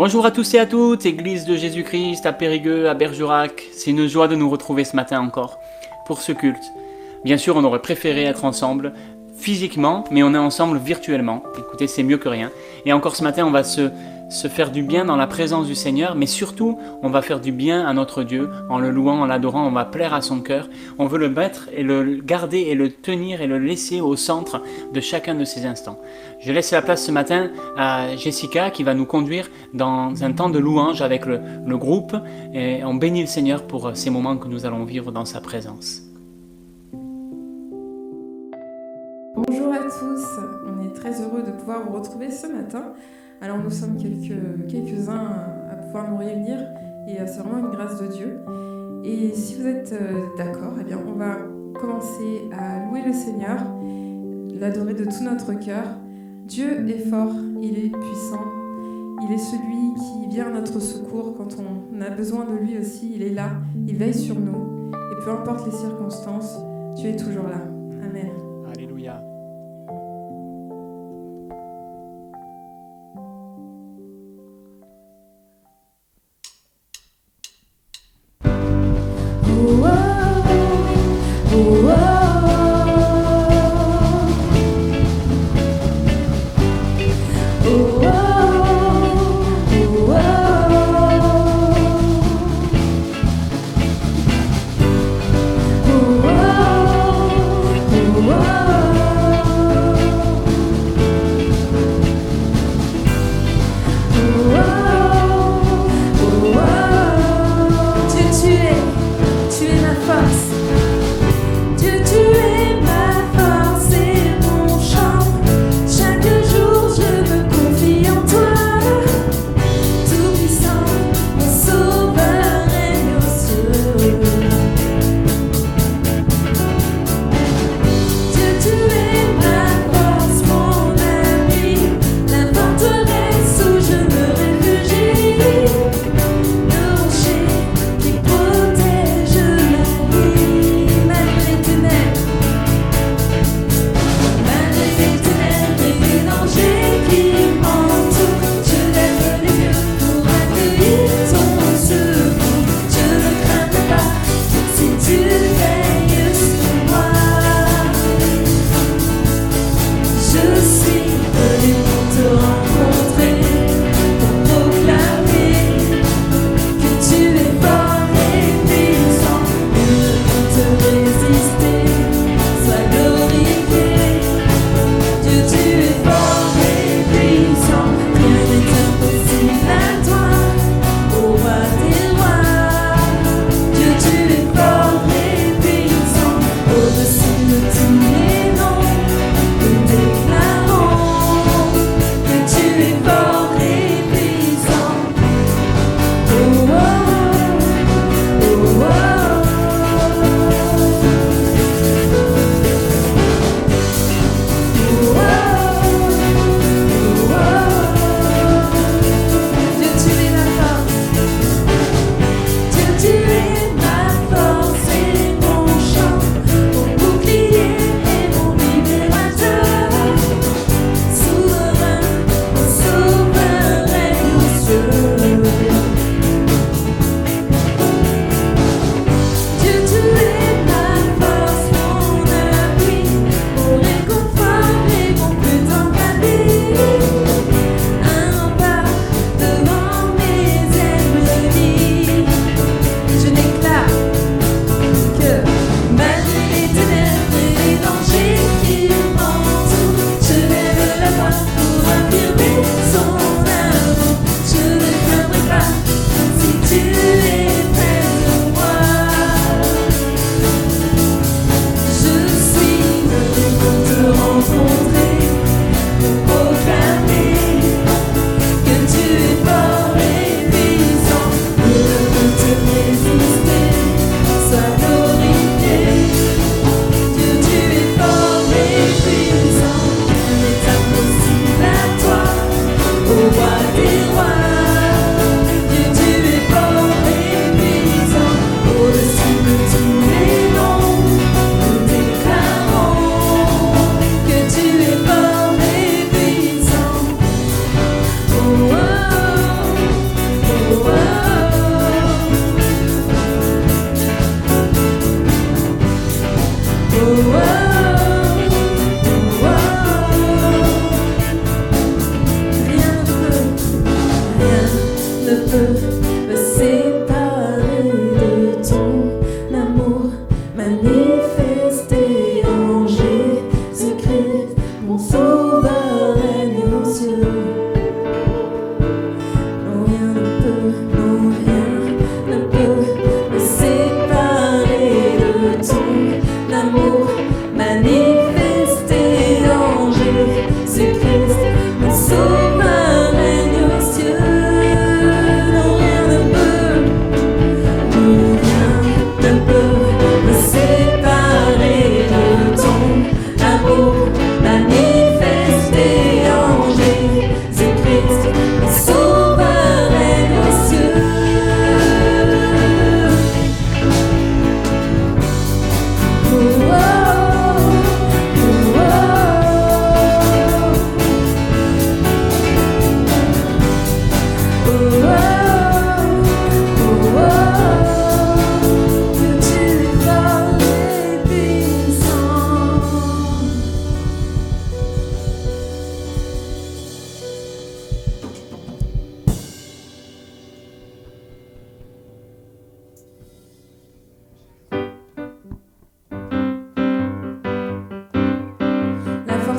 Bonjour à tous et à toutes, Église de Jésus-Christ à Périgueux, à Bergerac. C'est une joie de nous retrouver ce matin encore pour ce culte. Bien sûr, on aurait préféré être ensemble physiquement, mais on est ensemble virtuellement. Écoutez, c'est mieux que rien. Et encore ce matin, on va se faire du bien dans la présence du Seigneur, mais surtout, on va faire du bien à notre Dieu en le louant, en l'adorant, on va plaire à son cœur. On veut le mettre et le garder et le tenir et le laisser au centre de chacun de ces instants. Je laisse la place ce matin à Jessica qui va nous conduire dans un temps de louange avec le groupe et on bénit le Seigneur pour ces moments que nous allons vivre dans sa présence. Bonjour à tous, on est très heureux de pouvoir vous retrouver ce matin. Alors nous sommes quelques-uns à pouvoir nous réunir et c'est vraiment une grâce de Dieu. Et si vous êtes d'accord, eh bien on va commencer à louer le Seigneur, l'adorer de tout notre cœur. Dieu est fort, il est puissant, il est celui qui vient à notre secours quand on a besoin de lui aussi, il est là, il veille sur nous. Et peu importe les circonstances, Dieu est toujours là. Amen. Alléluia.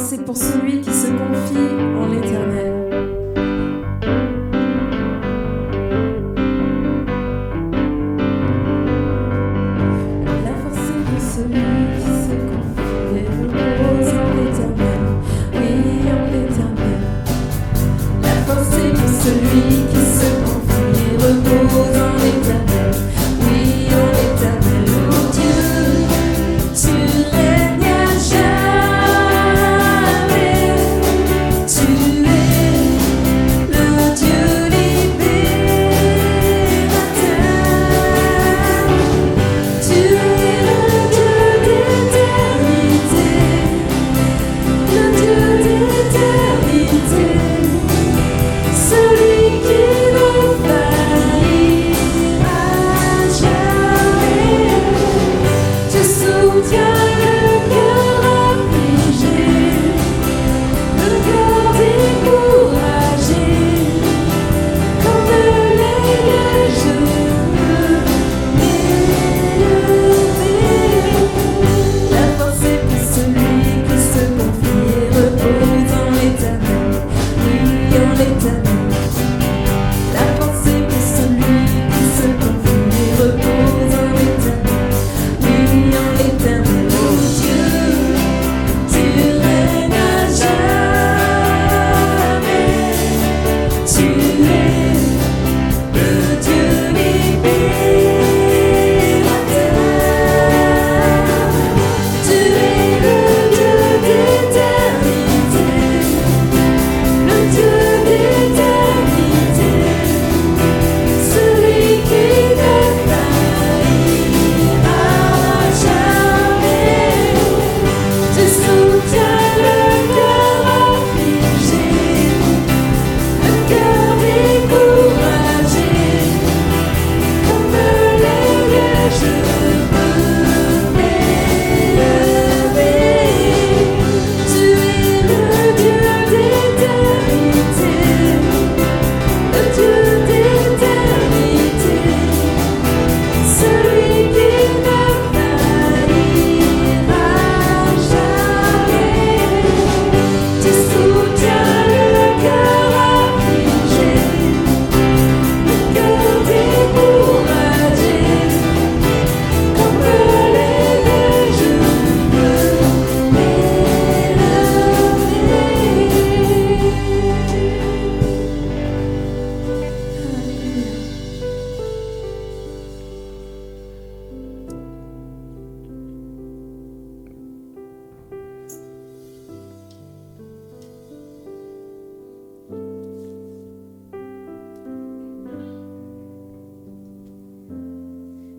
C'est pour celui qui se confie en l'Éternel. La force est pour celui qui se confie et repose en l'Éternel. Oui, en l'Éternel. La force est pour celui qui se confie et repose en l'Éternel. Oui, en l'Éternel. Oh Dieu, tu règnes à jamais.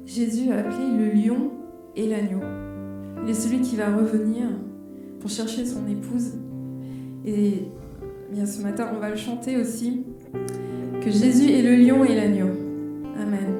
Jésus a appelé le lion et l'agneau. Il est celui qui va revenir pour chercher son épouse. Et bien ce matin, on va le chanter aussi, que Jésus est le lion et l'agneau. Amen.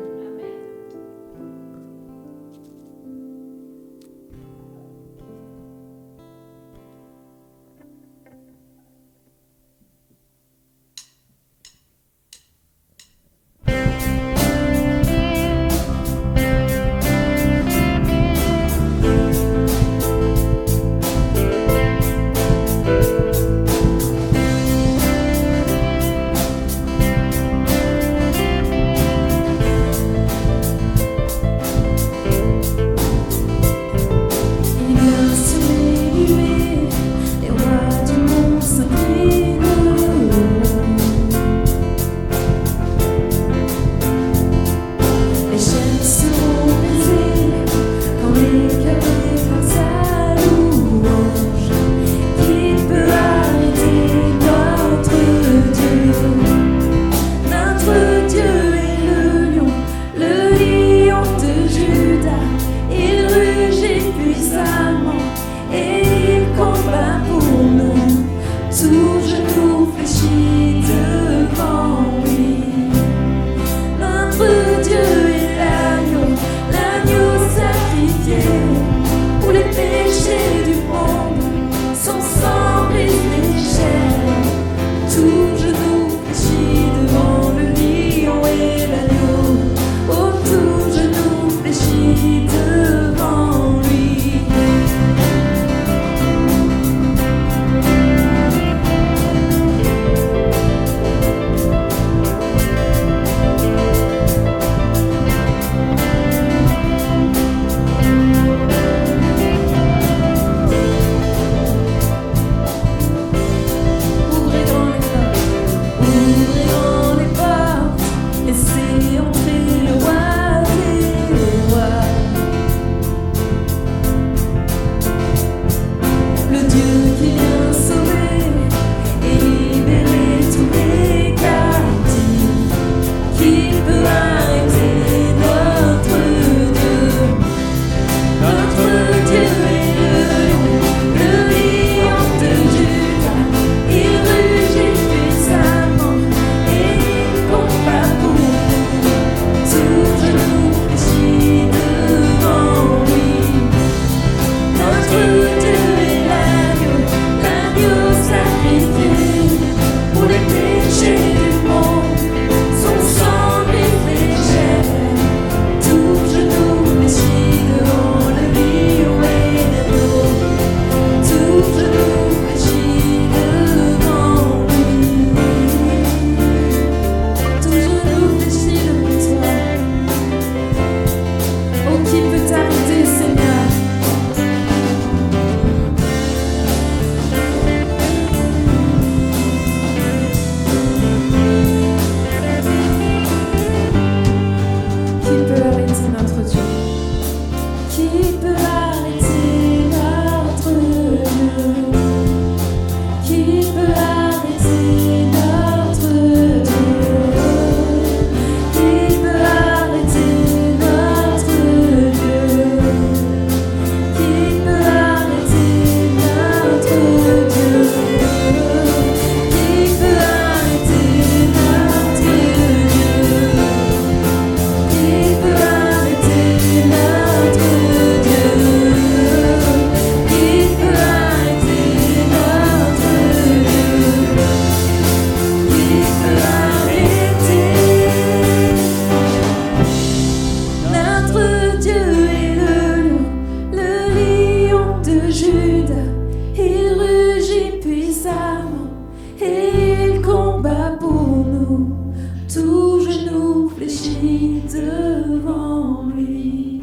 tout genou fléchit devant lui.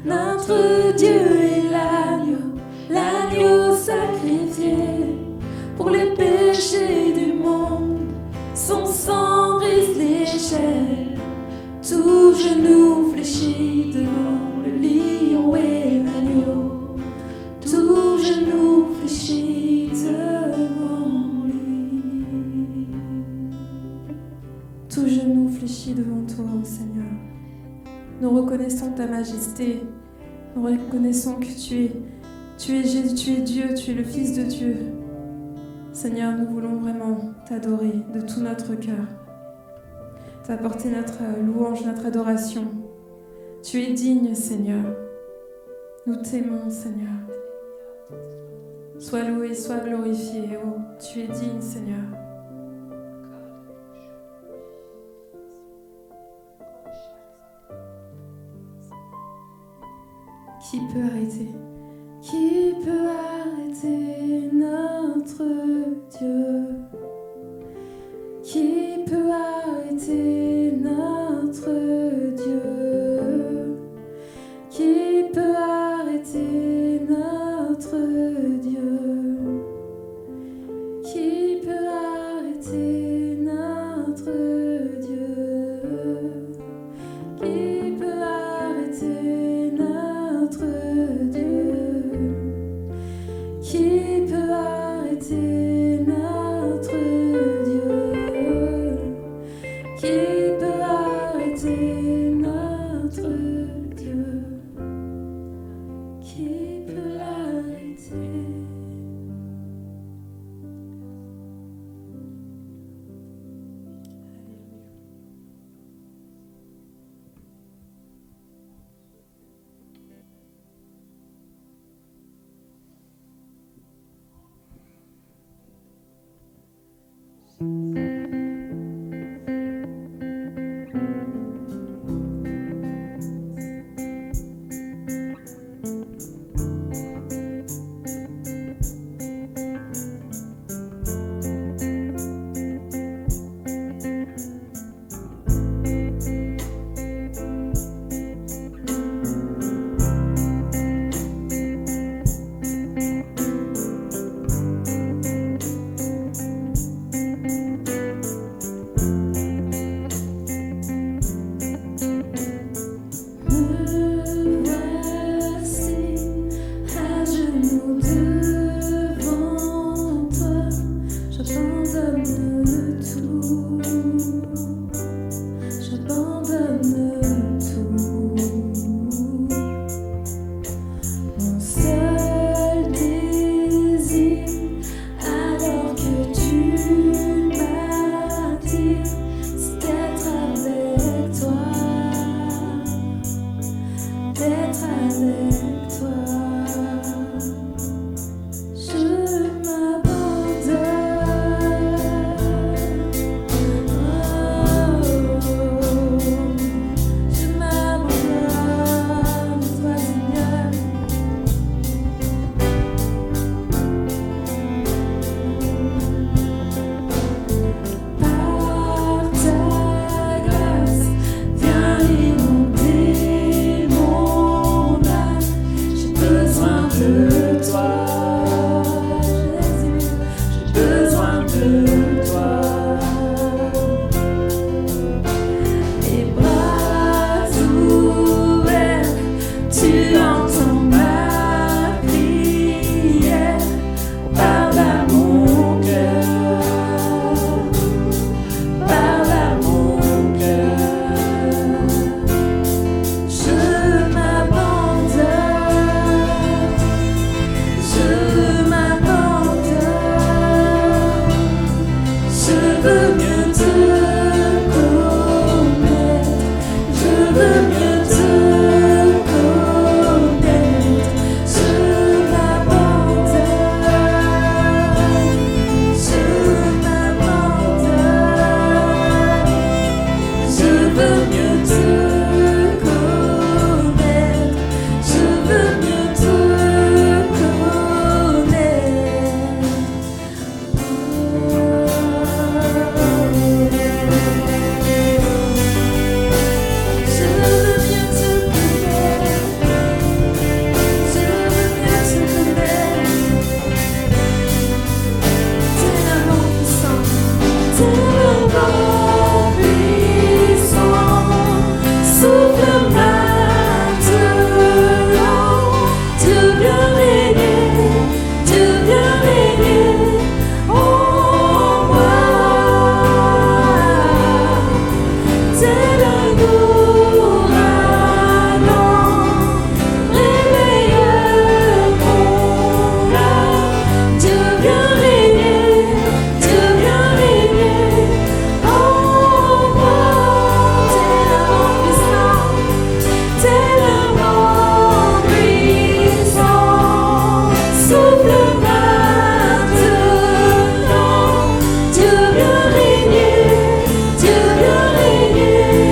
Notre Dieu est l'agneau sacrifié pour les péchés du monde. Son sang brise l'échelle, tout genou fléchit devant le lion et l'agneau. Tout genou fléchit devant lui. Tout genou fléchit devant toi, ô Seigneur. Nous reconnaissons ta majesté. Nous reconnaissons que tu es Jésus, tu es Dieu, tu es le Fils de Dieu. Seigneur, nous voulons vraiment t'adorer de tout notre cœur, t'apporter notre louange, notre adoration. Tu es digne, Seigneur. Nous t'aimons, Seigneur. Sois loué, sois glorifié. Oh, tu es digne, Seigneur. Qui peut arrêter? Qui peut arrêter notre Dieu? Qui peut arrêter notre Dieu? Qui peut arrêter notre Dieu? Qui peut arrêter notre Dieu? Qui peut arrêter notre Dieu? Qui peut arrêter notre tel un ouragan, réveille mon âme. Dieu vient régner en moi. Tel un vent puissant, tel un vent puissant, souffle maintenant. Dieu vient régner, Dieu vient régner.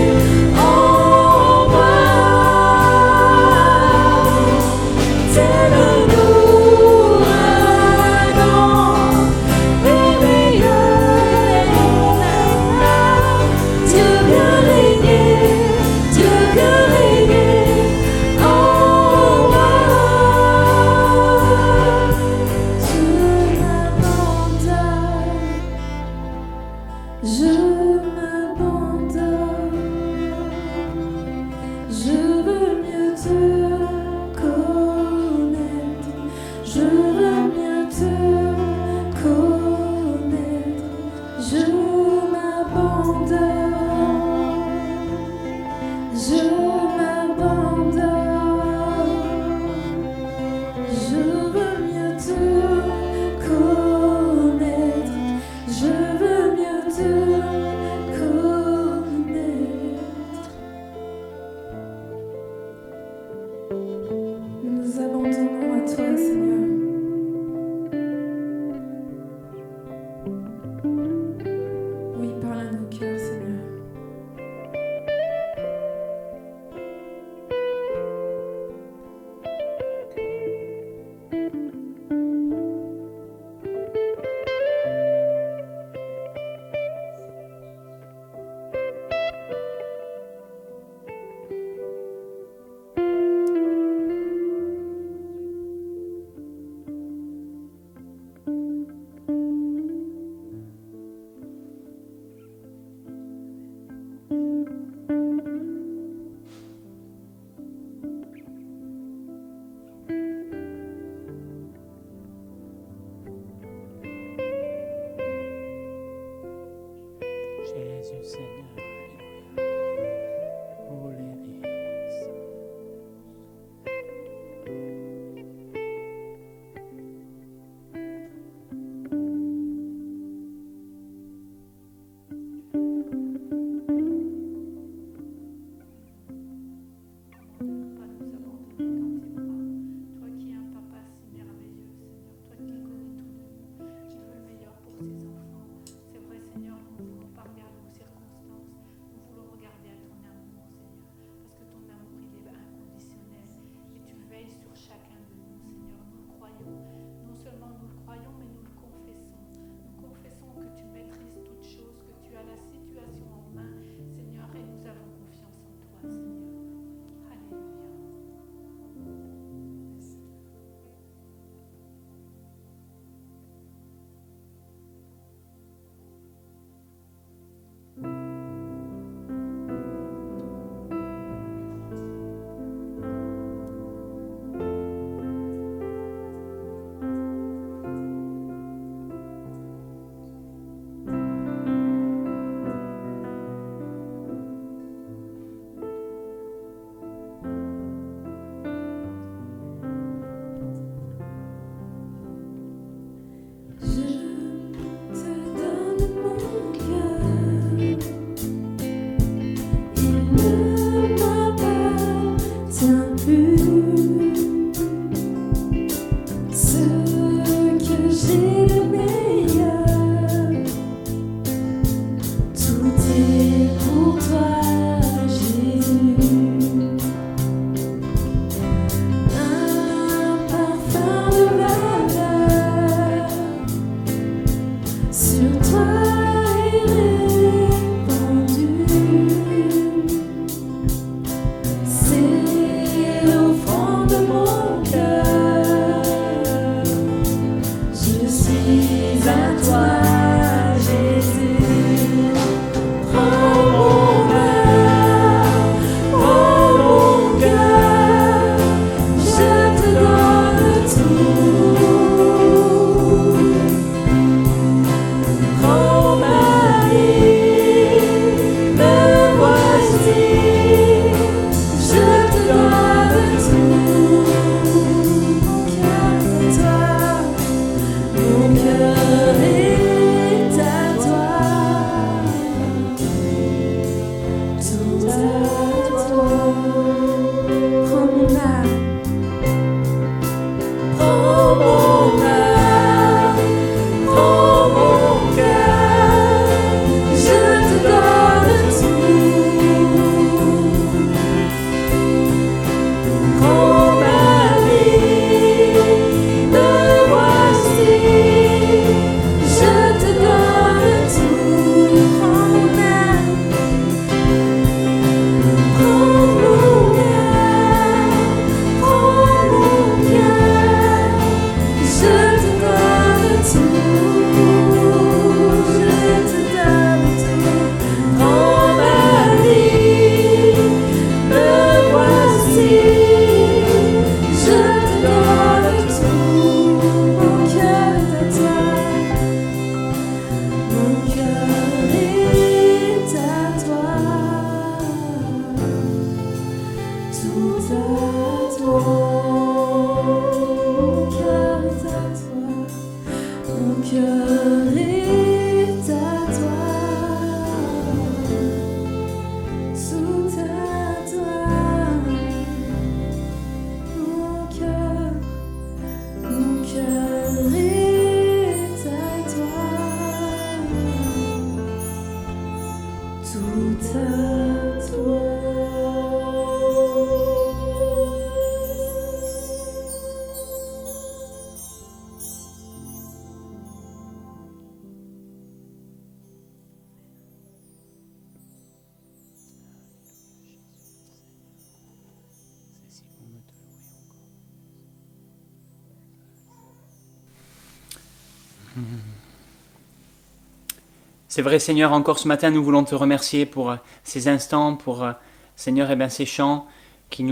C'est vrai, Seigneur, encore ce matin, nous voulons te remercier pour ces instants, pour, Seigneur, ces chants qui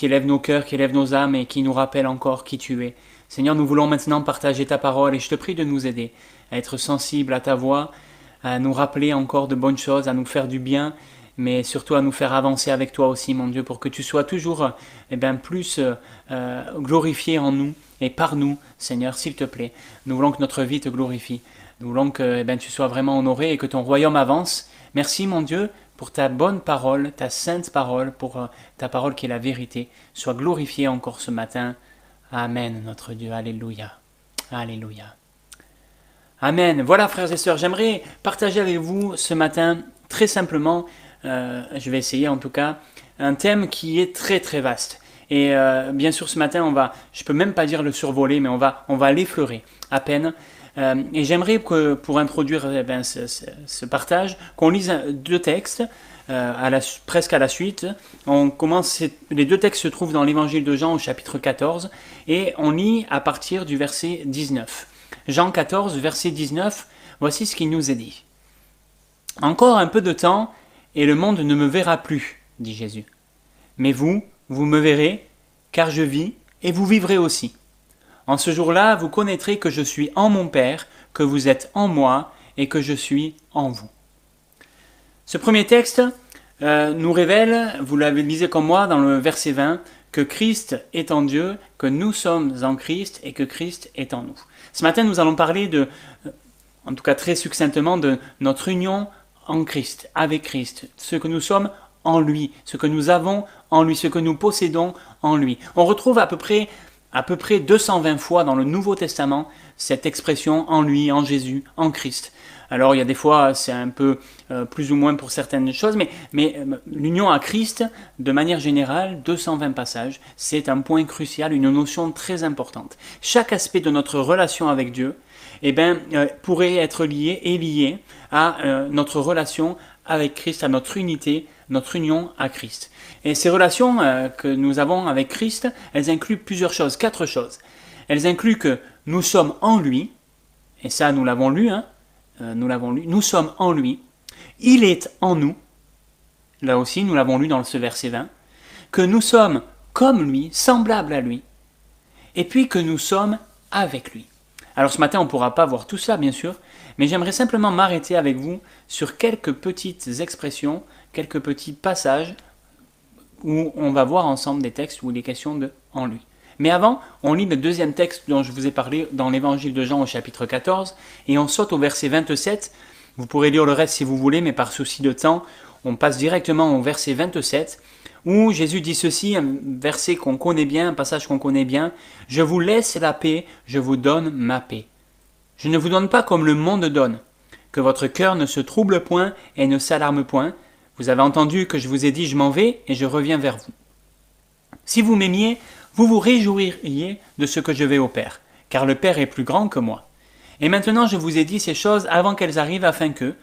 élèvent nos cœurs, qui élèvent nos âmes et qui nous rappellent encore qui tu es. Seigneur, nous voulons maintenant partager ta parole et je te prie de nous aider à être sensibles à ta voix, à nous rappeler encore de bonnes choses, à nous faire du bien, mais surtout à nous faire avancer avec toi aussi, mon Dieu, pour que tu sois toujours plus glorifié en nous et par nous, Seigneur, s'il te plaît. Nous voulons que notre vie te glorifie. Nous voulons que tu sois vraiment honoré et que ton royaume avance. Merci, mon Dieu, pour ta bonne parole, ta sainte parole, pour ta parole qui est la vérité. Sois glorifié encore ce matin. Amen, notre Dieu. Alléluia. Alléluia. Amen. Voilà, frères et sœurs, j'aimerais partager avec vous ce matin, très simplement, je vais essayer en tout cas, un thème qui est très très vaste. Et bien sûr, ce matin, je peux même pas dire le survoler, mais on va l'effleurer à peine. Et j'aimerais que, pour introduire ce partage, qu'on lise deux textes, presque à la suite. Les deux textes se trouvent dans l'évangile de Jean au chapitre 14, et on lit à partir du verset 19. Jean 14, verset 19, voici ce qu'il nous est dit. « Encore un peu de temps, et le monde ne me verra plus, dit Jésus. Mais vous me verrez, car je vis, et vous vivrez aussi. En ce jour-là, vous connaîtrez que je suis en mon Père, que vous êtes en moi, et que je suis en vous. » Ce premier texte nous révèle, vous l'avez lisé comme moi dans le verset 20, que Christ est en Dieu, que nous sommes en Christ et que Christ est en nous. Ce matin, nous allons parler en tout cas très succinctement, de notre union en Christ, avec Christ, ce que nous sommes en lui, ce que nous avons en lui, ce que nous possédons en lui. On retrouve à peu près 220 fois dans le Nouveau Testament cette expression en lui, en Jésus, en Christ. Alors il y a des fois c'est un peu plus ou moins pour certaines choses, mais l'union à Christ, de manière générale, 220 passages, c'est un point crucial, une notion très importante. Chaque aspect de notre relation avec Dieu pourrait être lié à notre relation avec Christ, à notre unité, notre union à Christ. Et ces relations que nous avons avec Christ, elles incluent plusieurs choses, 4 choses. Elles incluent que nous sommes en lui, et ça nous l'avons lu, nous sommes en lui, il est en nous, là aussi nous l'avons lu dans ce verset 20, que nous sommes comme lui, semblables à lui, et puis que nous sommes avec lui. Alors ce matin on ne pourra pas voir tout ça bien sûr, mais j'aimerais simplement m'arrêter avec vous sur quelques petites expressions, quelques petits passages où on va voir ensemble des textes où il est question de « en lui ». Mais avant, on lit le deuxième texte dont je vous ai parlé dans l'évangile de Jean au chapitre 14, et on saute au verset 27. Vous pourrez lire le reste si vous voulez, mais par souci de temps, on passe directement au verset 27, où Jésus dit ceci, un verset qu'on connaît bien, un passage qu'on connaît bien, « Je vous laisse la paix, je vous donne ma paix. Je ne vous donne pas comme le monde donne, que votre cœur ne se trouble point et ne s'alarme point. Vous avez entendu que je vous ai dit, je m'en vais et je reviens vers vous. Si vous m'aimiez, vous vous réjouiriez de ce que je vais au Père, car le Père est plus grand que moi. Et maintenant je vous ai dit ces choses avant qu'elles arrivent, afin que,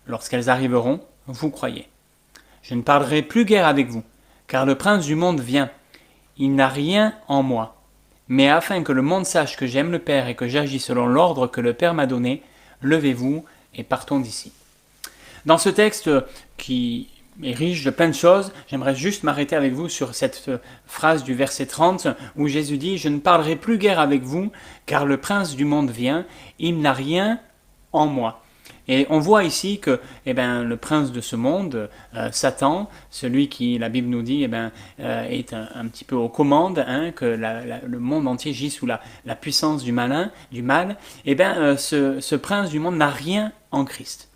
lorsqu'elles arriveront, vous croyiez. Je ne parlerai plus guère avec vous, car le prince du monde vient. Il n'a rien en moi. Mais afin que le monde sache que j'aime le Père et que j'agis selon l'ordre que le Père m'a donné, levez-vous et partons d'ici. » Dans ce texte qui est riche de plein de choses, j'aimerais juste m'arrêter avec vous sur cette phrase du verset 30 où Jésus dit « Je ne parlerai plus guère avec vous, car le prince du monde vient, il n'a rien en moi. » Et on voit ici que le prince de ce monde, Satan, celui qui, la Bible nous dit, est un petit peu aux commandes, que le monde entier gît sous la puissance du mal, ce prince du monde n'a rien en Christ.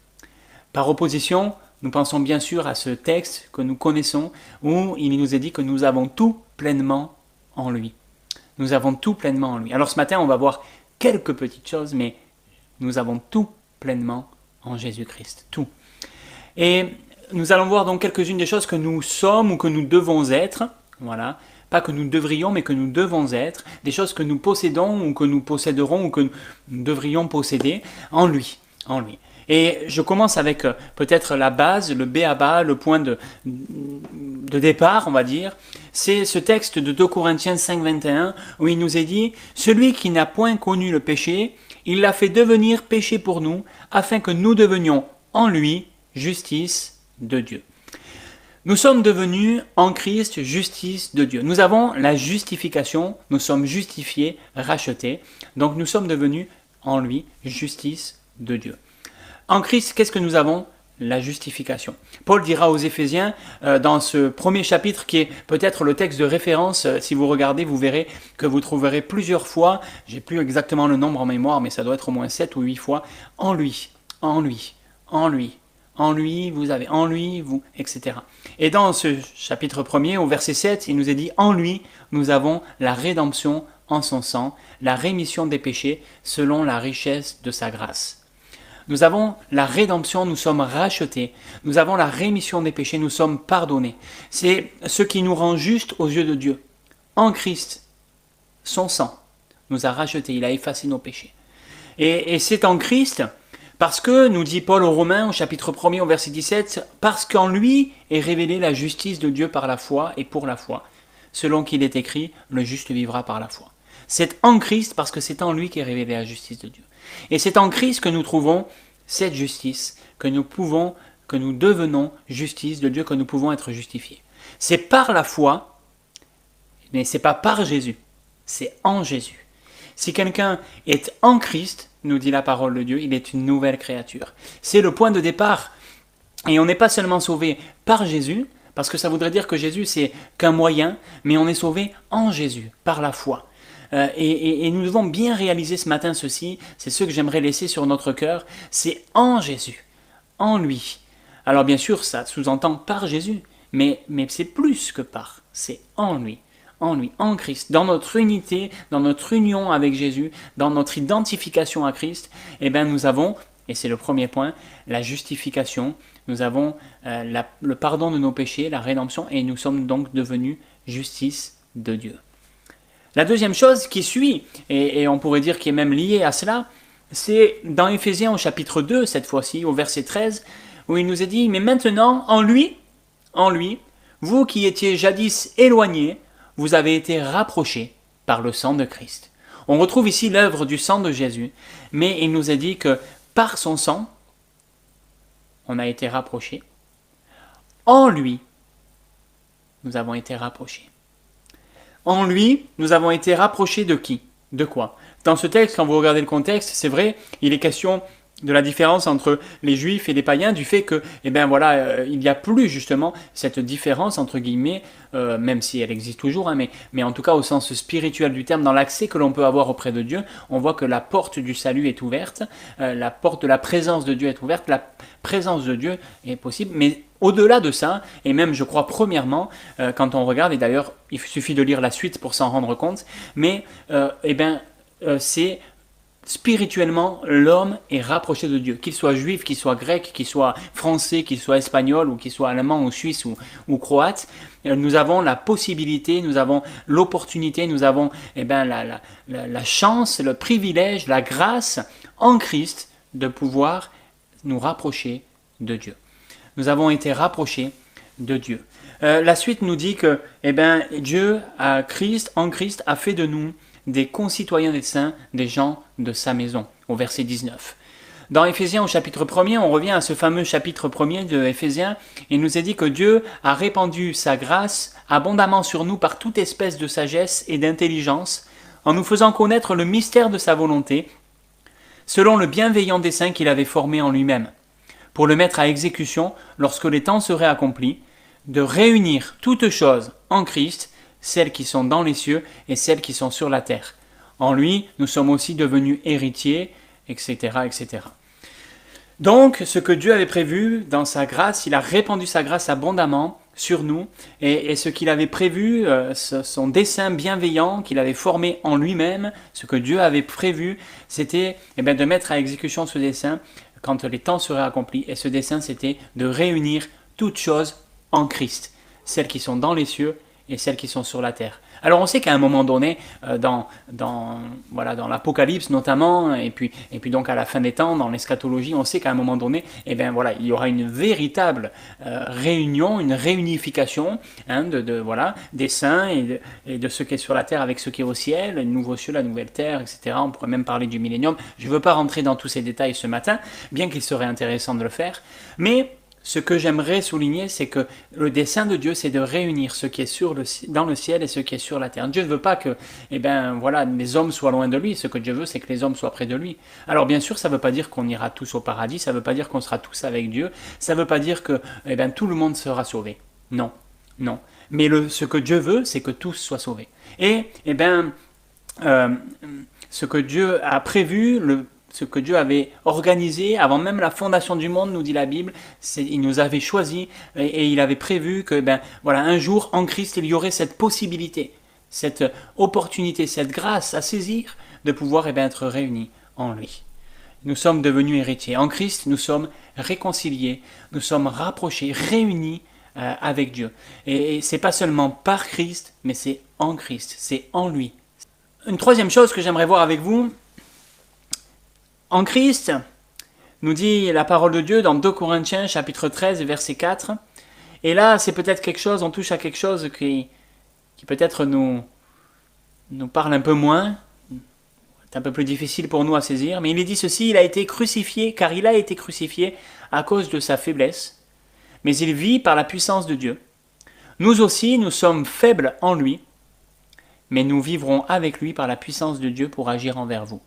Par opposition, nous pensons bien sûr à ce texte que nous connaissons, où il nous est dit que nous avons tout pleinement en lui. Nous avons tout pleinement en lui. Alors ce matin, on va voir quelques petites choses, mais nous avons tout pleinement en Jésus-Christ, tout. Et nous allons voir donc quelques-unes des choses que nous sommes ou que nous devons être, voilà, pas que nous devrions, mais que nous devons être, des choses que nous possédons ou que nous posséderons ou que nous devrions posséder en lui, en lui. Et je commence avec peut-être la base, le b.a.-ba, le point de départ, on va dire. C'est ce texte de 2 Corinthiens 5, 21, où il nous est dit « Celui qui n'a point connu le péché, il l'a fait devenir péché pour nous, afin que nous devenions en lui justice de Dieu. » Nous sommes devenus en Christ justice de Dieu. Nous avons la justification, nous sommes justifiés, rachetés. Donc nous sommes devenus en lui justice de Dieu. En Christ, qu'est-ce que nous avons ? La justification. Paul dira aux Éphésiens, dans ce premier chapitre, qui est peut-être le texte de référence, si vous regardez, vous verrez que vous trouverez plusieurs fois, j'ai plus exactement le nombre en mémoire, mais ça doit être au moins 7 ou 8 fois, en lui, en lui, en lui, en lui, vous avez, en lui, vous, etc. Et dans ce chapitre premier, au verset 7, il nous est dit, en lui, nous avons la rédemption en son sang, la rémission des péchés, selon la richesse de sa grâce. Nous avons la rédemption, nous sommes rachetés. Nous avons la rémission des péchés, nous sommes pardonnés. C'est ce qui nous rend justes aux yeux de Dieu. En Christ, son sang nous a rachetés, il a effacé nos péchés. Et c'est en Christ, parce que, nous dit Paul aux Romains, au chapitre 1er, au verset 17, parce qu'en lui est révélée la justice de Dieu par la foi et pour la foi. Selon qu'il est écrit, le juste vivra par la foi. C'est en Christ, parce que c'est en lui qu'est révélée la justice de Dieu. Et c'est en Christ que nous trouvons cette justice, que nous devenons justice de Dieu, que nous pouvons être justifiés. C'est par la foi, mais c'est pas par Jésus, c'est en Jésus. Si quelqu'un est en Christ, nous dit la parole de Dieu, il est une nouvelle créature. C'est le point de départ. Et on n'est pas seulement sauvé par Jésus, parce que ça voudrait dire que Jésus c'est qu'un moyen, mais on est sauvé en Jésus, par la foi. Et nous devons bien réaliser ce matin ceci, c'est ce que j'aimerais laisser sur notre cœur, c'est en Jésus, en lui. Alors bien sûr, ça sous-entend par Jésus, mais c'est plus que par, c'est en lui, en Christ. Dans notre unité, dans notre union avec Jésus, dans notre identification à Christ, nous avons, et c'est le premier point, la justification, nous avons le pardon de nos péchés, la rédemption, et nous sommes donc devenus justice de Dieu. La deuxième chose qui suit, et on pourrait dire qui est même liée à cela, c'est dans Éphésiens au chapitre 2, cette fois-ci, au verset 13, où il nous est dit « Mais maintenant, en lui, vous qui étiez jadis éloignés, vous avez été rapprochés par le sang de Christ. » On retrouve ici l'œuvre du sang de Jésus, mais il nous est dit que par son sang, on a été rapprochés. En lui, nous avons été rapprochés. En lui, nous avons été rapprochés de qui ? De quoi ? Dans ce texte, quand vous regardez le contexte, c'est vrai, il est question de la différence entre les juifs et les païens, du fait que, il n'y a plus justement cette différence entre guillemets, même si elle existe toujours, hein, mais en tout cas au sens spirituel du terme, dans l'accès que l'on peut avoir auprès de Dieu, on voit que la porte du salut est ouverte, la porte de la présence de Dieu est ouverte, la présence de Dieu est possible, mais au-delà de ça, et même je crois premièrement, quand on regarde, et d'ailleurs il suffit de lire la suite pour s'en rendre compte, mais c'est spirituellement, l'homme est rapproché de Dieu. Qu'il soit juif, qu'il soit grec, qu'il soit français, qu'il soit espagnol, ou qu'il soit allemand, ou suisse, ou croate, nous avons la possibilité, nous avons l'opportunité, nous avons la chance, le privilège, la grâce en Christ de pouvoir nous rapprocher de Dieu. Nous avons été rapprochés de Dieu. La suite nous dit que Dieu, en Christ, a fait de nous des concitoyens des saints, des gens de sa maison, au verset 19. Dans Éphésiens au chapitre 1er, on revient à ce fameux chapitre 1er de Éphésiens, et il nous est dit que Dieu a répandu sa grâce abondamment sur nous par toute espèce de sagesse et d'intelligence, en nous faisant connaître le mystère de sa volonté, selon le bienveillant dessein qu'il avait formé en lui-même, pour le mettre à exécution lorsque les temps seraient accomplis, de réunir toutes choses en Christ, celles qui sont dans les cieux et celles qui sont sur la terre. En lui, nous sommes aussi devenus héritiers, etc., etc. Donc, ce que Dieu avait prévu dans sa grâce, il a répandu sa grâce abondamment sur nous, et ce qu'il avait prévu, son dessein bienveillant qu'il avait formé en lui-même, ce que Dieu avait prévu, c'était de mettre à exécution ce dessein quand les temps seraient accomplis, et ce dessein, c'était de réunir toutes choses en Christ, celles qui sont dans les cieux et celles qui sont sur la terre. Alors on sait qu'à un moment donné, dans l'Apocalypse notamment, et puis donc à la fin des temps, dans l'eschatologie, on sait qu'à un moment donné, il y aura une véritable réunion, une réunification des saints et de ce qui est sur la terre avec ce qui est au ciel, le nouveau ciel, la nouvelle terre, etc. On pourrait même parler du millénium. Je ne veux pas rentrer dans tous ces détails ce matin, bien qu'il serait intéressant de le faire, mais ce que j'aimerais souligner, c'est que le dessein de Dieu, c'est de réunir ce qui est dans le ciel et ce qui est sur la terre. Dieu ne veut pas que les hommes soient loin de lui. Ce que Dieu veut, c'est que les hommes soient près de lui. Alors bien sûr, ça ne veut pas dire qu'on ira tous au paradis, ça ne veut pas dire qu'on sera tous avec Dieu, ça ne veut pas dire que tout le monde sera sauvé. Non. Mais ce que Dieu veut, c'est que tous soient sauvés. Et ce que Dieu a prévu, ce que Dieu avait organisé avant même la fondation du monde, nous dit la Bible, il nous avait choisis et il avait prévu que un jour en Christ il y aurait cette possibilité, cette opportunité, cette grâce à saisir de pouvoir être réunis en lui. Nous sommes devenus héritiers. En Christ, nous sommes réconciliés, nous sommes rapprochés, réunis avec Dieu. Et c'est pas seulement par Christ, mais c'est en Christ, c'est en lui. Une troisième chose que j'aimerais voir avec vous, en Christ, nous dit la parole de Dieu dans 2 Corinthiens chapitre 13 verset 4. Et là, c'est peut-être quelque chose, on touche à quelque chose qui peut-être nous parle un peu moins, c'est un peu plus difficile pour nous à saisir, mais il est dit ceci, il a été crucifié, car il a été crucifié à cause de sa faiblesse, mais il vit par la puissance de Dieu. Nous aussi, nous sommes faibles en lui, mais nous vivrons avec lui par la puissance de Dieu pour agir envers vous.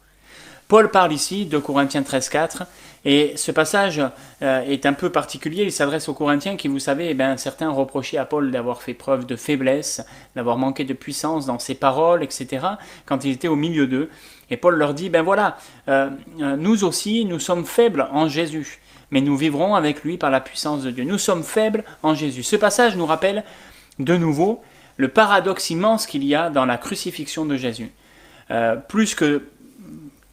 Paul parle ici de Corinthiens 13, 4, et ce passage est un peu particulier, il s'adresse aux Corinthiens qui, vous savez, certains reprochaient à Paul d'avoir fait preuve de faiblesse, d'avoir manqué de puissance dans ses paroles, etc., quand il était au milieu d'eux. Et Paul leur dit, nous aussi, nous sommes faibles en Jésus, mais nous vivrons avec lui par la puissance de Dieu. Nous sommes faibles en Jésus. Ce passage nous rappelle de nouveau le paradoxe immense qu'il y a dans la crucifixion de Jésus. Plus que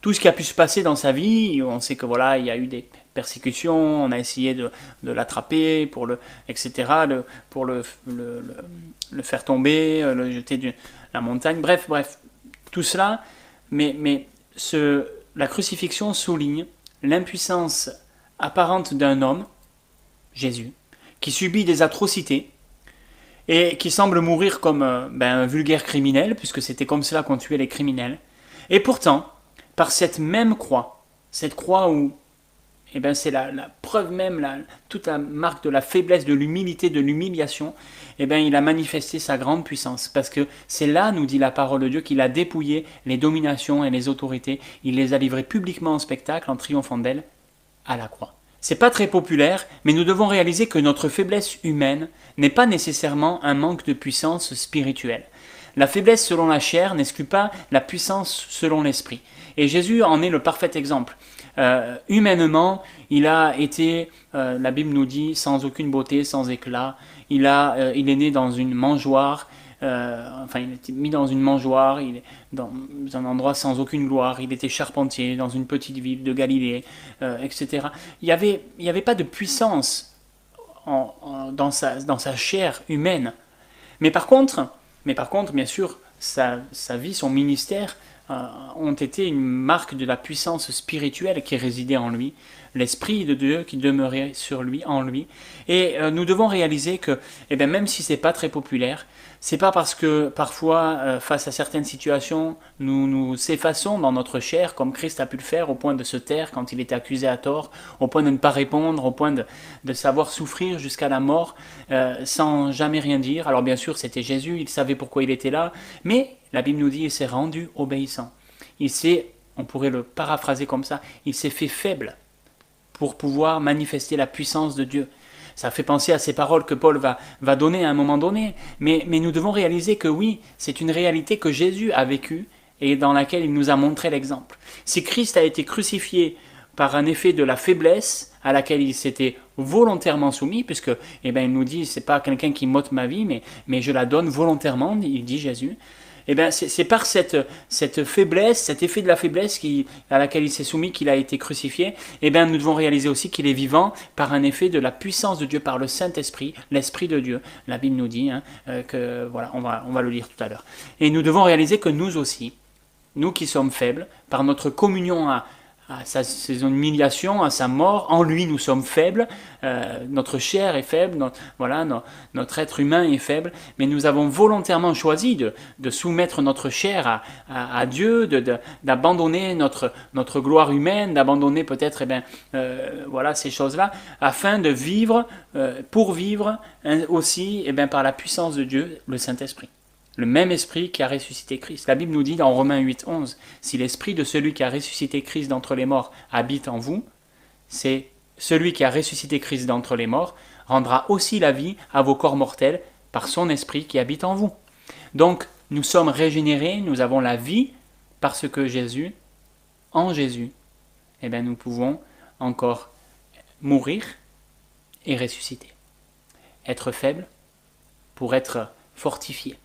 tout ce qui a pu se passer dans sa vie, on sait que il y a eu des persécutions, on a essayé de l'attraper, pour le faire tomber, le jeter de la montagne, bref, tout cela, mais la crucifixion souligne l'impuissance apparente d'un homme, Jésus, qui subit des atrocités et qui semble mourir comme un vulgaire criminel, puisque c'était comme cela qu'on tuait les criminels, et pourtant, par cette même croix, cette croix où c'est la preuve même, toute la marque de la faiblesse, de l'humilité, de l'humiliation, il a manifesté sa grande puissance. Parce que c'est là, nous dit la parole de Dieu, qu'il a dépouillé les dominations et les autorités. Il les a livrées publiquement en spectacle, en triomphant d'elles. à la croix. C'est pas très populaire, mais nous devons réaliser que notre faiblesse humaine n'est pas nécessairement un manque de puissance spirituelle. La faiblesse selon la chair n'exclut pas la puissance selon l'esprit. Et Jésus en est le parfait exemple. Humainement, il a été, la Bible nous dit, sans aucune beauté, sans éclat. Il est né dans une mangeoire. Il a été mis dans une mangeoire, il est dans un endroit sans aucune gloire, il était charpentier dans une petite ville de Galilée, etc. Il y avait pas de puissance dans sa chair humaine. Mais par contre, bien sûr, sa vie, son ministère ont été une marque de la puissance spirituelle qui résidait en lui, l'Esprit de Dieu qui demeurait sur lui, en lui. Et nous devons réaliser que, même si c'est pas très populaire, c'est pas parce que parfois, face à certaines situations, nous nous effaçons dans notre chair, comme Christ a pu le faire, au point de se taire quand il était accusé à tort, au point de ne pas répondre, au point de savoir souffrir jusqu'à la mort, sans jamais rien dire. Alors bien sûr, c'était Jésus, il savait pourquoi il était là, mais la Bible nous dit qu'il s'est rendu obéissant. On pourrait le paraphraser comme ça, il s'est fait faible pour pouvoir manifester la puissance de Dieu. Ça fait penser à ces paroles que Paul va donner à un moment donné, mais nous devons réaliser que oui, c'est une réalité que Jésus a vécue et dans laquelle il nous a montré l'exemple. Si Christ a été crucifié par un effet de la faiblesse à laquelle il s'était volontairement soumis, puisque il nous dit, c'est pas quelqu'un qui m'ôte ma vie, mais je la donne volontairement, il dit Jésus. C'est par cette faiblesse, cet effet de la faiblesse à laquelle il s'est soumis, qu'il a été crucifié. Nous devons réaliser aussi qu'il est vivant par un effet de la puissance de Dieu, par le Saint-Esprit, l'Esprit de Dieu. La Bible nous dit que, voilà, on va le lire tout à l'heure. Et nous devons réaliser que nous aussi, nous qui sommes faibles, par notre communion à ses humiliations, à sa mort, en lui nous sommes faibles, notre chair est faible, notre être humain est faible, mais nous avons volontairement choisi de soumettre notre chair à Dieu, d'abandonner notre gloire humaine, d'abandonner peut-être ces choses-là, afin de vivre, pour vivre aussi par la puissance de Dieu, le Saint-Esprit. Le même esprit qui a ressuscité Christ. La Bible nous dit dans Romains 8, 11, si l'esprit de celui qui a ressuscité Christ d'entre les morts habite en vous, c'est celui qui a ressuscité Christ d'entre les morts rendra aussi la vie à vos corps mortels par son esprit qui habite en vous. Donc, nous sommes régénérés, nous avons la vie parce que en Jésus, nous pouvons encore mourir et ressusciter. Être faible pour être fortifié.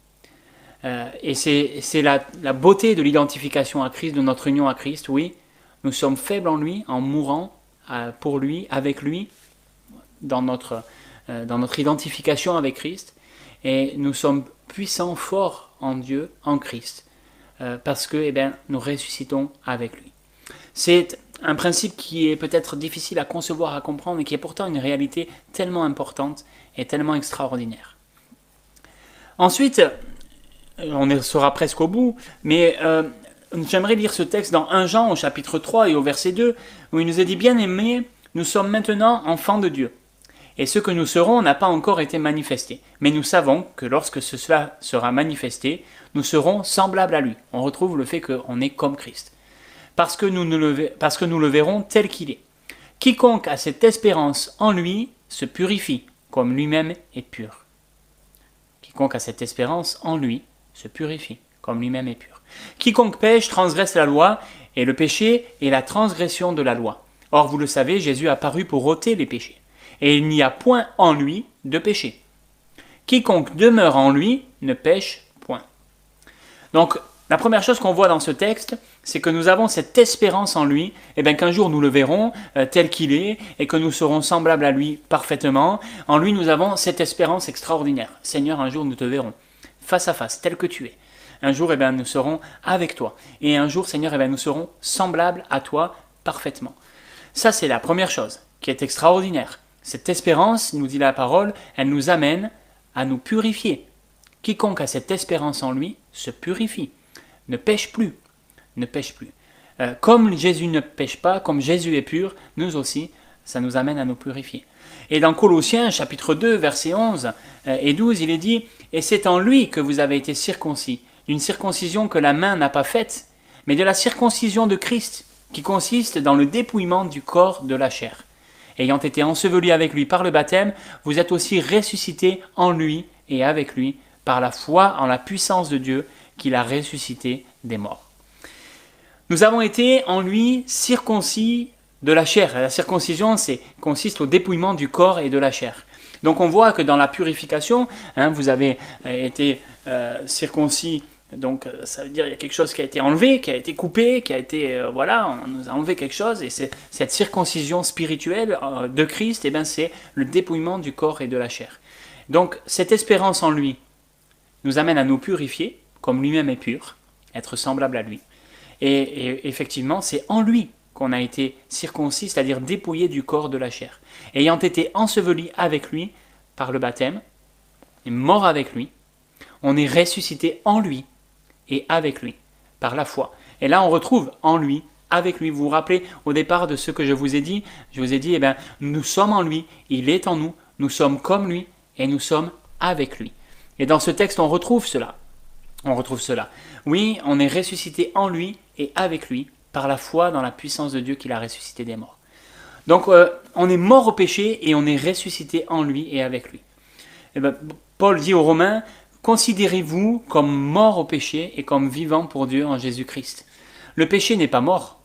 Et c'est la beauté de l'identification à Christ, de notre union à Christ. Oui, nous sommes faibles en lui, en mourant pour lui, avec lui, dans notre identification avec Christ. Et nous sommes puissants, forts en Dieu, en Christ, parce que nous ressuscitons avec lui. C'est un principe qui est peut-être difficile à concevoir, à comprendre, mais qui est pourtant une réalité tellement importante et tellement extraordinaire. Ensuite, on sera presque au bout, mais j'aimerais lire ce texte dans 1 Jean au chapitre 3 et au verset 2, où il nous est dit « Bien-aimés, nous sommes maintenant enfants de Dieu, et ce que nous serons n'a pas encore été manifesté. Mais nous savons que lorsque cela sera manifesté, nous serons semblables à lui. » On retrouve le fait qu'on est comme Christ. Parce que nous le verrons tel qu'il est. « Quiconque a cette espérance en lui se purifie, comme lui-même est pur. » Quiconque a cette espérance en lui se purifie, comme lui-même est pur. Quiconque pêche transgresse la loi, et le péché est la transgression de la loi. Or, vous le savez, Jésus a paru pour ôter les péchés, et il n'y a point en lui de péché. Quiconque demeure en lui ne pêche point. Donc, la première chose qu'on voit dans ce texte, c'est que nous avons cette espérance en lui, qu'un jour nous le verrons tel qu'il est, et que nous serons semblables à lui parfaitement. En lui, nous avons cette espérance extraordinaire. Seigneur, un jour nous te verrons, face à face, tel que tu es. Un jour, nous serons avec toi. Et un jour, Seigneur, nous serons semblables à toi parfaitement. Ça, c'est la première chose qui est extraordinaire. Cette espérance, nous dit la parole, elle nous amène à nous purifier. Quiconque a cette espérance en lui se purifie, ne pêche plus. Comme Jésus ne pêche pas, comme Jésus est pur, nous aussi, ça nous amène à nous purifier. Et dans Colossiens, chapitre 2, versets 11 et 12, il est dit « Et c'est en lui que vous avez été circoncis, d'une circoncision que la main n'a pas faite, mais de la circoncision de Christ, qui consiste dans le dépouillement du corps de la chair. Ayant été ensevelis avec lui par le baptême, vous êtes aussi ressuscités en lui et avec lui par la foi en la puissance de Dieu qui l'a ressuscité des morts. Nous avons été en lui circoncis de la chair. La circoncision consiste au dépouillement du corps et de la chair. Donc on voit que dans la purification, vous avez été circoncis. Donc ça veut dire qu'il y a quelque chose qui a été enlevé, qui a été coupé, qui a été, on nous a enlevé quelque chose, et cette circoncision spirituelle de Christ, c'est le dépouillement du corps et de la chair. Donc cette espérance en lui nous amène à nous purifier, comme lui-même est pur, être semblable à lui. Et effectivement, c'est en lui qu'on a été circoncis, c'est-à-dire dépouillé du corps de la chair. Ayant été ensevelis avec lui par le baptême, et mort avec lui, on est ressuscité en lui et avec lui, par la foi. Et là, on retrouve en lui, avec lui. Vous vous rappelez au départ de ce que je vous ai dit ? Je vous ai dit, nous sommes en lui, il est en nous, nous sommes comme lui, et nous sommes avec lui. Et dans ce texte, on retrouve cela. Oui, on est ressuscité en lui et avec lui, par la foi dans la puissance de Dieu qui l'a ressuscité des morts. Donc, on est mort au péché et on est ressuscité en lui et avec lui. Paul dit aux Romains, considérez-vous comme morts au péché et comme vivants pour Dieu en Jésus-Christ. Le péché n'est pas mort.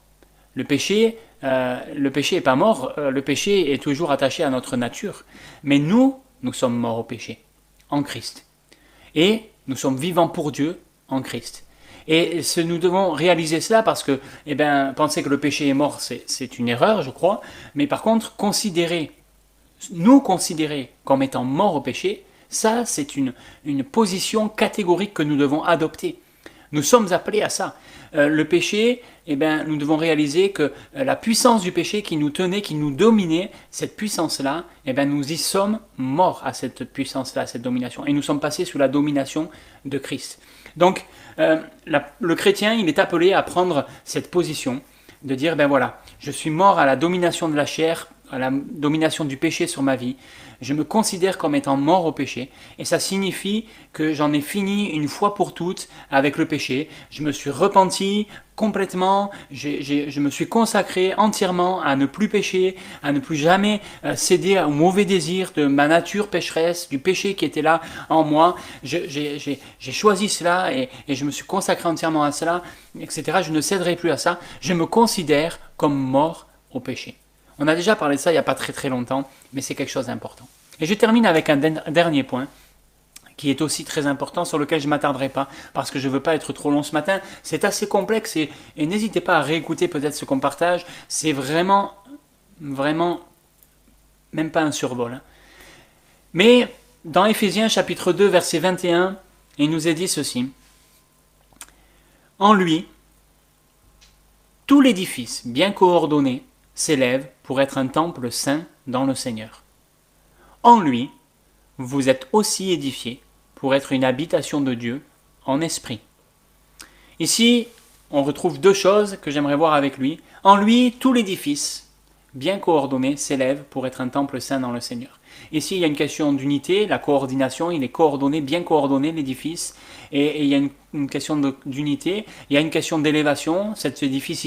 Le péché n'est pas mort. Le péché est toujours attaché à notre nature. Mais nous sommes morts au péché en Christ. Et nous sommes vivants pour Dieu en Christ. Et nous devons réaliser cela parce que, penser que le péché est mort, c'est une erreur, je crois. Mais par contre, nous considérer comme étant morts au péché, ça, c'est une position catégorique que nous devons adopter. Nous sommes appelés à ça. Le péché, nous devons réaliser que la puissance du péché qui nous tenait, qui nous dominait, cette puissance-là, nous y sommes morts à cette puissance-là, à cette domination. Et nous sommes passés sous la domination de Christ. Donc, le chrétien, il est appelé à prendre cette position, de dire, je suis mort à la domination de la chair, à la domination du péché sur ma vie. Je me considère comme étant mort au péché. Et ça signifie que j'en ai fini une fois pour toutes avec le péché. Je me suis repenti complètement. Je me suis consacré entièrement à ne plus pécher, à ne plus jamais céder aux mauvais désirs de ma nature pécheresse, du péché qui était là en moi. J'ai choisi cela et je me suis consacré entièrement à cela, etc. Je ne céderai plus à ça. Je me considère comme mort au péché. On a déjà parlé de ça il n'y a pas très très longtemps, mais c'est quelque chose d'important. Et je termine avec un dernier point, qui est aussi très important, sur lequel je ne m'attarderai pas, parce que je ne veux pas être trop long ce matin. C'est assez complexe, et n'hésitez pas à réécouter peut-être ce qu'on partage. C'est vraiment, même pas un survol. Mais dans Éphésiens chapitre 2, verset 21, il nous est dit ceci. En lui, tout l'édifice bien coordonné s'élève pour être un temple saint dans le Seigneur. En lui, vous êtes aussi édifiés pour être une habitation de Dieu en esprit. Ici, on retrouve deux choses que j'aimerais voir avec lui. En lui, tout l'édifice, bien coordonné, s'élève pour être un temple saint dans le Seigneur. Ici, il y a une question d'unité, la coordination, il est coordonné, bien coordonné l'édifice, et il y a une question d'unité, il y a une question d'élévation, cet édifice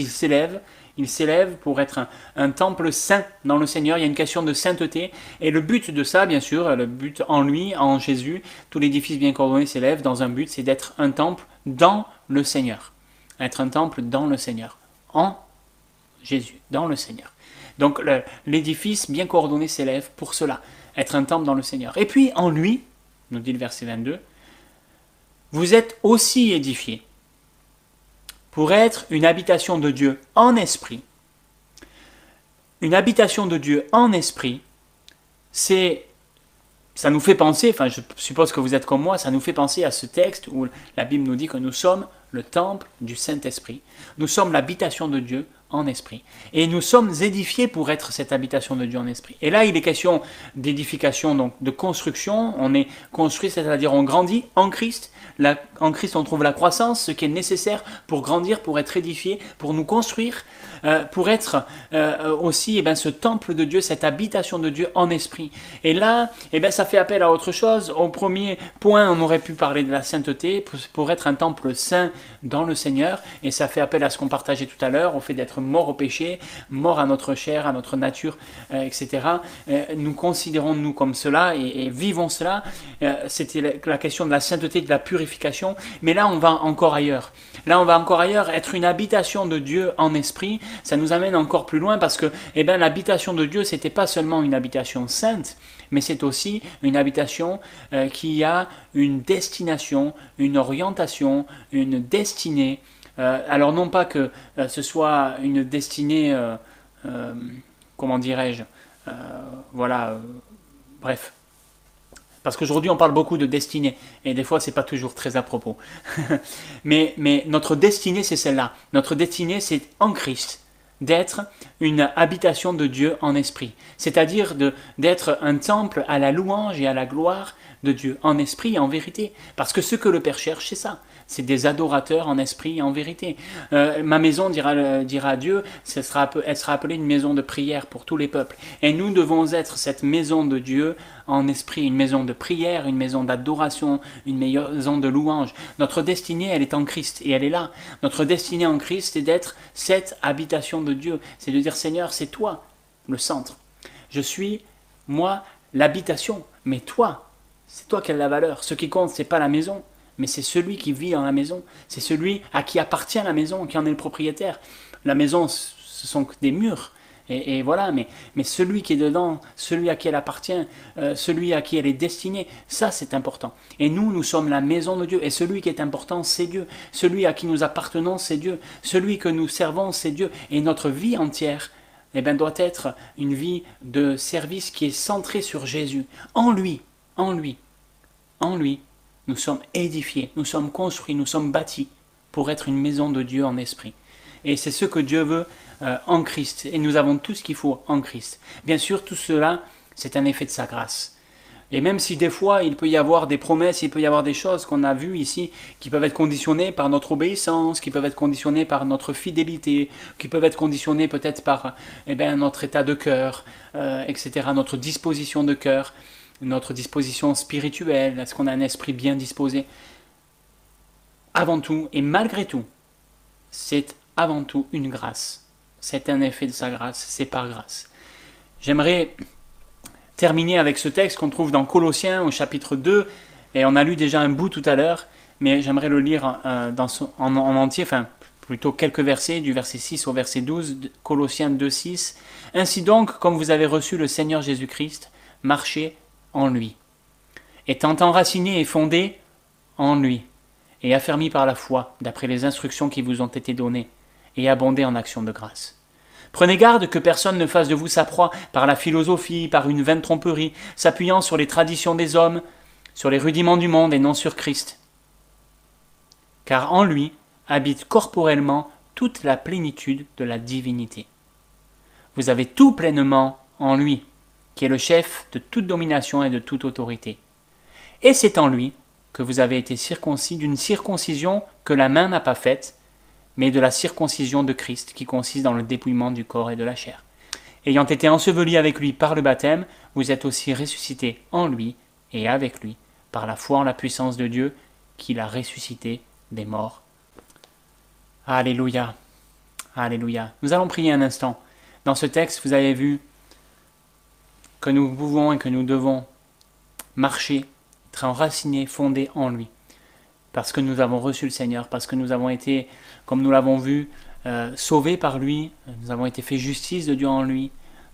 il s'élève pour être un temple saint dans le Seigneur, il y a une question de sainteté, et le but de ça, bien sûr, le but en lui, en Jésus, tout l'édifice bien coordonné s'élève dans un but, c'est d'être un temple dans le Seigneur, être un temple dans le Seigneur, en Jésus, dans le Seigneur. Donc l'édifice bien coordonné s'élève pour cela, être un temple dans le Seigneur. Et puis en lui, nous dit le verset 22, vous êtes aussi édifiés pour être une habitation de Dieu en esprit. Une habitation de Dieu en esprit, ça nous fait penser, enfin je suppose que vous êtes comme moi, ça nous fait penser à ce texte où la Bible nous dit que nous sommes le temple du Saint-Esprit. Nous sommes l'habitation de Dieu en esprit. Et nous sommes édifiés pour être cette habitation de Dieu en esprit. Et là, il est question d'édification, donc de construction. On est construit, c'est-à-dire on grandit en Christ. En Christ, on trouve la croissance, ce qui est nécessaire pour grandir, pour être édifié, pour nous construire, pour être aussi ce temple de Dieu, cette habitation de Dieu en esprit. Et là, ça fait appel à autre chose. Au premier point, on aurait pu parler de la sainteté, pour être un temple saint dans le Seigneur. Et ça fait appel à ce qu'on partageait tout à l'heure, au fait d'être morts au péché, morts à notre chair, à notre nature, etc. Nous considérons nous comme cela et vivons cela. C'était la question de la sainteté, de la purification. Mais là, on va encore ailleurs. Là, on va encore ailleurs. Être une habitation de Dieu en esprit, ça nous amène encore plus loin parce que l'habitation de Dieu, c'était pas seulement une habitation sainte, mais c'est aussi une habitation qui a une destination, une orientation, une destinée. Alors non pas que ce soit une destinée, comment dirais-je, bref. Parce qu'aujourd'hui on parle beaucoup de destinée, et des fois c'est pas toujours très à propos. mais notre destinée c'est celle-là. Notre destinée c'est en Christ, d'être une habitation de Dieu en esprit. C'est-à-dire d'être un temple à la louange et à la gloire de Dieu, en esprit et en vérité. Parce que ce que le Père cherche, c'est ça. C'est des adorateurs en esprit et en vérité. Ma maison, dira Dieu, elle sera appelée une maison de prière pour tous les peuples. Et nous devons être cette maison de Dieu en esprit, une maison de prière, une maison d'adoration, une maison de louange. Notre destinée, elle est en Christ et elle est là. Notre destinée en Christ est d'être cette habitation de Dieu. C'est de dire, Seigneur, c'est toi le centre. Je suis, moi, l'habitation. Mais toi, c'est toi qui as la valeur. Ce qui compte, c'est pas la maison, mais c'est celui qui vit dans la maison. C'est celui à qui appartient la maison, qui en est le propriétaire. La maison, ce sont que des murs. Et voilà, mais celui qui est dedans, celui à qui elle appartient, celui à qui elle est destinée, ça c'est important. Et nous sommes la maison de Dieu. Et celui qui est important, c'est Dieu. Celui à qui nous appartenons, c'est Dieu. Celui que nous servons, c'est Dieu. Et notre vie entière, doit être une vie de service qui est centrée sur Jésus. En lui, nous sommes édifiés, nous sommes construits, nous sommes bâtis pour être une maison de Dieu en esprit. Et c'est ce que Dieu veut en Christ. Et nous avons tout ce qu'il faut en Christ. Bien sûr, tout cela, c'est un effet de sa grâce. Et même si des fois, il peut y avoir des promesses, il peut y avoir des choses qu'on a vues ici, qui peuvent être conditionnées par notre obéissance, qui peuvent être conditionnées par notre fidélité, qui peuvent être conditionnées peut-être par notre état de cœur, etc., notre disposition de cœur, notre disposition spirituelle, est-ce qu'on a un esprit bien disposé? Avant tout, et malgré tout, c'est avant tout une grâce. C'est un effet de sa grâce, c'est par grâce. J'aimerais terminer avec ce texte qu'on trouve dans Colossiens au chapitre 2, et on a lu déjà un bout tout à l'heure, mais j'aimerais le lire en entier, enfin plutôt quelques versets, du verset 6 au verset 12, Colossiens 2, 6. « Ainsi donc, comme vous avez reçu le Seigneur Jésus-Christ, marchez en lui, étant enraciné et fondé en lui, et affermi par la foi, d'après les instructions qui vous ont été données, et abondé en actions de grâce. Prenez garde que personne ne fasse de vous sa proie par la philosophie, par une vaine tromperie, s'appuyant sur les traditions des hommes, sur les rudiments du monde et non sur Christ. Car en lui habite corporellement toute la plénitude de la divinité. Vous avez tout pleinement en lui, qui est le chef de toute domination et de toute autorité. Et c'est en lui que vous avez été circoncis d'une circoncision que la main n'a pas faite, mais de la circoncision de Christ, qui consiste dans le dépouillement du corps et de la chair. Ayant été ensevelis avec lui par le baptême, vous êtes aussi ressuscités en lui et avec lui, par la foi en la puissance de Dieu, qui l'a ressuscité des morts. Alléluia. Alléluia. Nous allons prier un instant. Dans ce texte, vous avez vu que nous pouvons et que nous devons marcher, être enracinés, fondés en lui. Parce que nous avons reçu le Seigneur, parce que nous avons été, comme nous l'avons vu, sauvés par lui, nous avons été fait justice de Dieu en lui,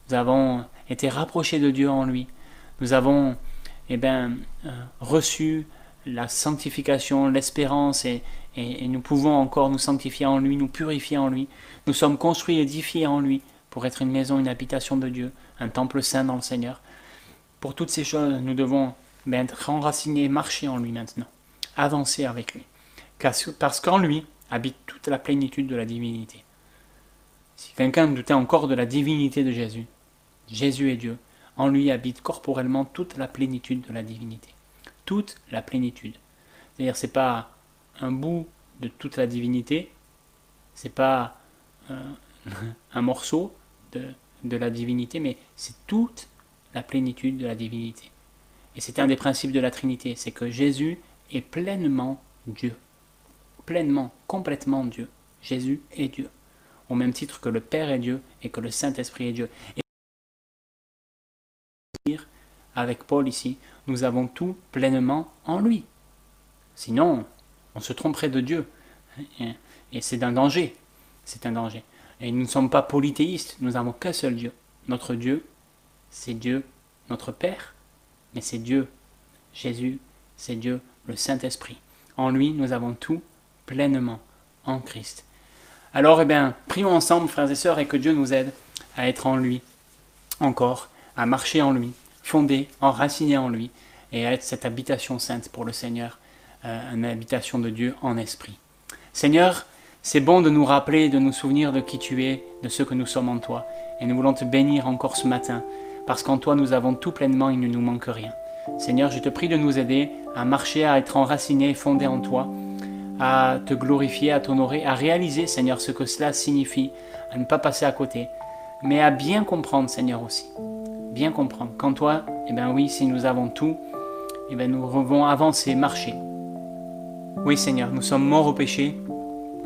nous avons été rapprochés de Dieu en lui, nous avons reçu la sanctification, l'espérance, et nous pouvons encore nous sanctifier en lui, nous purifier en lui. Nous sommes construits, édifiés en lui, pour être une maison, une habitation de Dieu, un temple saint dans le Seigneur. Pour toutes ces choses, nous devons être enracinés et marcher en lui maintenant, avancer avec lui. Parce qu'en lui habite toute la plénitude de la divinité. Si quelqu'un doutait encore de la divinité de Jésus, Jésus est Dieu, en lui habite corporellement toute la plénitude de la divinité. Toute la plénitude. C'est-à-dire, c'est pas un bout de toute la divinité, c'est pas un morceau de la divinité, mais c'est toute la plénitude de la divinité. Et c'est un des principes de la Trinité, c'est que Jésus est pleinement Dieu. Pleinement, complètement Dieu. Jésus est Dieu. au même titre que le Père est Dieu et que le Saint-Esprit est Dieu. Et avec Paul ici, nous avons tout pleinement en lui. Sinon, on se tromperait de Dieu. Et c'est un danger. C'est un danger. Et nous ne sommes pas polythéistes, nous n'avons qu'un seul Dieu. Notre Dieu, c'est Dieu, notre Père, mais c'est Dieu. Jésus, c'est Dieu, le Saint-Esprit. En lui, nous avons tout pleinement en Christ. Alors, prions ensemble, frères et sœurs, et que Dieu nous aide à être en lui, encore, à marcher en lui, fondé, enraciné en lui, et à être cette habitation sainte pour le Seigneur, une habitation de Dieu en esprit. Seigneur, c'est bon de nous rappeler, de nous souvenir de qui tu es, de ce que nous sommes en toi, et nous voulons te bénir encore ce matin, parce qu'en toi nous avons tout pleinement, il ne nous manque rien. Seigneur, je te prie de nous aider à marcher, à être enracinés, fondés en toi, à te glorifier, à t'honorer, à réaliser, Seigneur, ce que cela signifie, à ne pas passer à côté, mais à bien comprendre, Seigneur, aussi. Bien comprendre qu'en toi, oui, si nous avons tout, nous devons avancer, marcher. Oui, Seigneur, nous sommes morts au péché,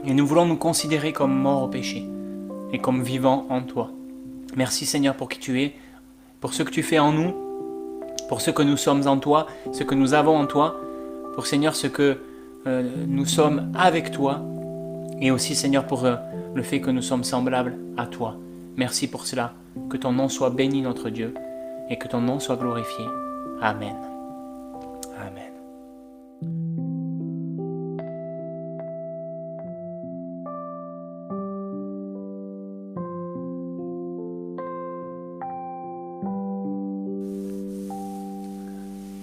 et nous voulons nous considérer comme morts au péché, et comme vivants en toi. Merci, Seigneur, pour qui tu es, pour ce que tu fais en nous, pour ce que nous sommes en toi, ce que nous avons en toi, pour, Seigneur, ce que nous sommes avec toi, et aussi, Seigneur, pour le fait que nous sommes semblables à toi. Merci pour cela. Que ton nom soit béni, notre Dieu, et que ton nom soit glorifié. Amen. Amen.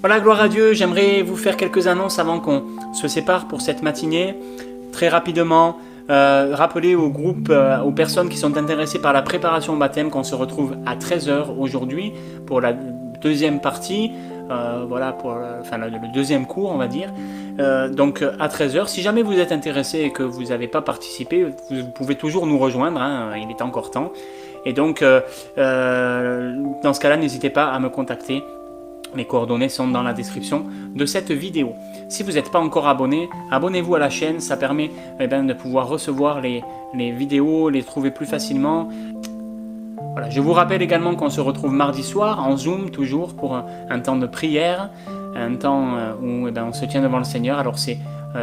Voilà, gloire à Dieu, j'aimerais vous faire quelques annonces avant qu'on se sépare pour cette matinée. Très rapidement, rappeler au groupe, aux personnes qui sont intéressées par la préparation au baptême qu'on se retrouve à 13h aujourd'hui pour la deuxième partie, le deuxième cours on va dire. Donc à 13h, si jamais vous êtes intéressé et que vous n'avez pas participé, vous pouvez toujours nous rejoindre, il est encore temps. Et donc dans ce cas-là, n'hésitez pas à me contacter. Mes coordonnées sont dans la description de cette vidéo. Si vous n'êtes pas encore abonné, abonnez-vous à la chaîne, ça permet de pouvoir recevoir les vidéos, les trouver plus facilement. Voilà, je vous rappelle également qu'on se retrouve mardi soir en Zoom, toujours pour un temps de prière, un temps où on se tient devant le Seigneur. Alors c'est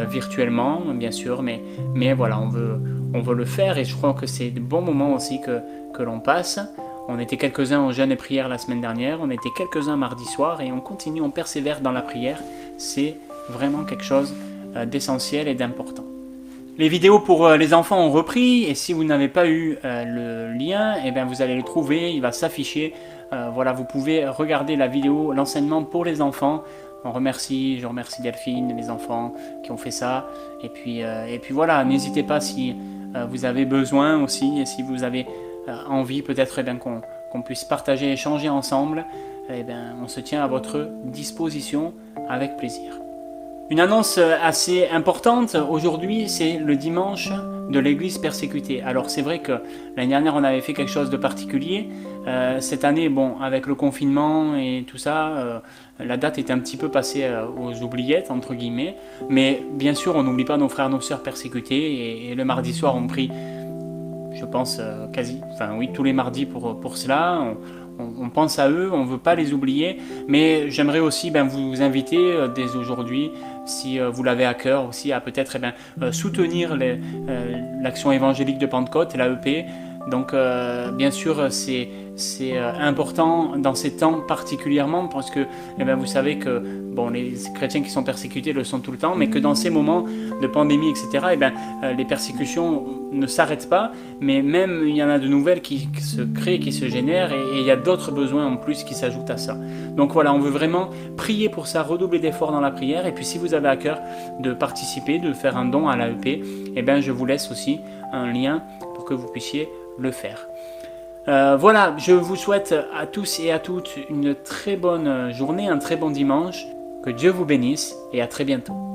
virtuellement, bien sûr, mais voilà, on veut le faire et je crois que c'est de bons moments aussi que l'on passe. On était quelques-uns en jeûne et prière la semaine dernière, on était quelques-uns mardi soir et on continue, on persévère dans la prière. C'est vraiment quelque chose d'essentiel et d'important. Les vidéos pour les enfants ont repris et si vous n'avez pas eu le lien, vous allez le trouver, il va s'afficher. Vous pouvez regarder la vidéo, l'enseignement pour les enfants. Je remercie Delphine, les enfants qui ont fait ça. Et puis voilà, n'hésitez pas si vous avez besoin aussi et si vous avez envie peut-être qu'on puisse partager, échanger ensemble, on se tient à votre disposition avec plaisir. Une annonce assez importante aujourd'hui, c'est le dimanche de l'église persécutée. Alors c'est vrai que l'année dernière on avait fait quelque chose de particulier. Cette année, avec le confinement et tout ça, la date est un petit peu passée aux oubliettes entre guillemets. Mais bien sûr on n'oublie pas nos frères, nos sœurs persécutés et le mardi soir on prie. Je pense tous les mardis pour cela, on pense à eux, on ne veut pas les oublier, mais j'aimerais aussi vous inviter dès aujourd'hui, si vous l'avez à cœur aussi, à peut-être soutenir l'action évangélique de Pentecôte, l'AEP. Donc bien sûr c'est important dans ces temps particulièrement parce que vous savez que les chrétiens qui sont persécutés le sont tout le temps, mais que dans ces moments de pandémie, etc., les persécutions ne s'arrêtent pas, mais même il y en a de nouvelles qui se créent, qui se génèrent, et il y a d'autres besoins en plus qui s'ajoutent à ça. Donc voilà, on veut vraiment prier pour ça, redoubler d'efforts dans la prière, et puis si vous avez à cœur de participer, de faire un don à l'AEP, je vous laisse aussi un lien pour que vous puissiez le faire. Voilà, je vous souhaite à tous et à toutes une très bonne journée, un très bon dimanche. Que Dieu vous bénisse et à très bientôt.